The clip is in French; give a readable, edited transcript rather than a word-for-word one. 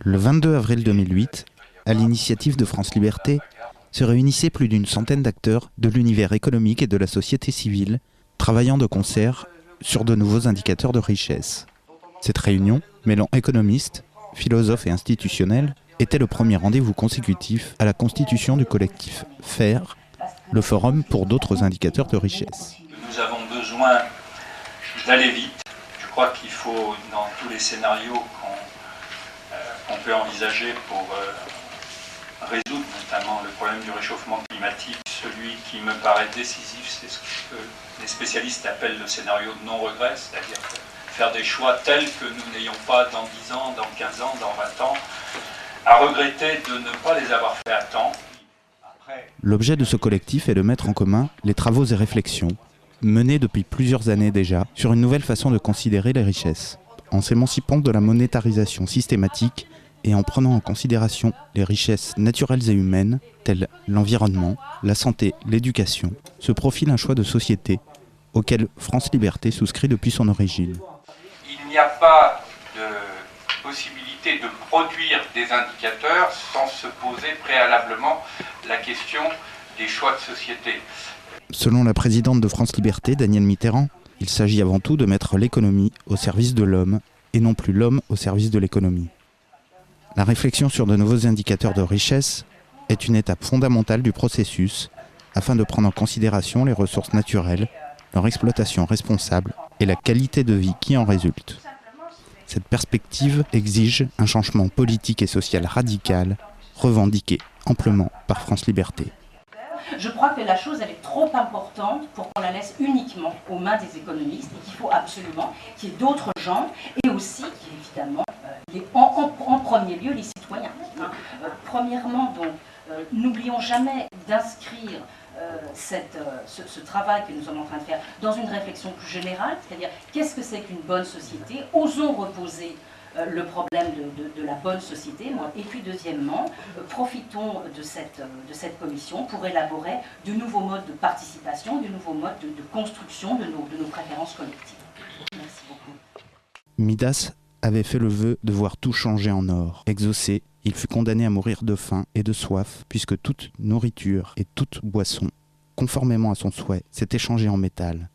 Le 22 avril 2008, à l'initiative de France Liberté, se réunissaient plus d'une centaine d'acteurs de l'univers économique et de la société civile, travaillant de concert sur de nouveaux indicateurs de richesse. Cette réunion, mêlant économistes, philosophes et institutionnels, était le premier rendez-vous consécutif à la constitution du collectif FAIR, le Forum pour d'autres indicateurs de richesse. Nous avons besoin d'aller vite. Je crois qu'il faut, dans tous les scénarios qu'on peut envisager pour résoudre notamment le problème du réchauffement climatique, celui qui me paraît décisif, c'est ce que les spécialistes appellent le scénario de non-regret, c'est-à-dire faire des choix tels que nous n'ayons pas dans 10 ans, dans 15 ans, dans 20 ans, à regretter de ne pas les avoir fait à temps. L'objet de ce collectif est de mettre en commun les travaux et réflexions, menés depuis plusieurs années déjà, sur une nouvelle façon de considérer les richesses, en s'émancipant de la monétarisation systématique et en prenant en considération les richesses naturelles et humaines, telles l'environnement, la santé, l'éducation, se profile un choix de société auquel France Liberté souscrit depuis son origine. Il n'y a pas de possibilité de produire des indicateurs sans se poser préalablement la question des choix de société. Selon la présidente de France Liberté, Danielle Mitterrand, il s'agit avant tout de mettre l'économie au service de l'homme et non plus l'homme au service de l'économie. La réflexion sur de nouveaux indicateurs de richesse est une étape fondamentale du processus afin de prendre en considération les ressources naturelles, leur exploitation responsable et la qualité de vie qui en résulte. Cette perspective exige un changement politique et social radical, revendiqué amplement par France Liberté. Je crois que la chose elle est trop importante pour qu'on la laisse uniquement aux mains des économistes et qu'il faut absolument qu'il y ait d'autres gens et aussi qu'il y ait évidemment en premier lieu les citoyens. Premièrement, donc, n'oublions jamais d'inscrire ce travail que nous sommes en train de faire dans une réflexion plus générale, c'est-à-dire qu'est-ce que c'est qu'une bonne société, osons reposer le problème de la bonne société. Et puis deuxièmement, profitons de cette commission pour élaborer de nouveaux modes de participation, de nouveaux modes de construction de nos préférences collectives. Merci beaucoup. Midas avait fait le vœu de voir tout changer en or. Exaucé, il fut condamné à mourir de faim et de soif, puisque toute nourriture et toute boisson, conformément à son souhait, s'est échangée en métal.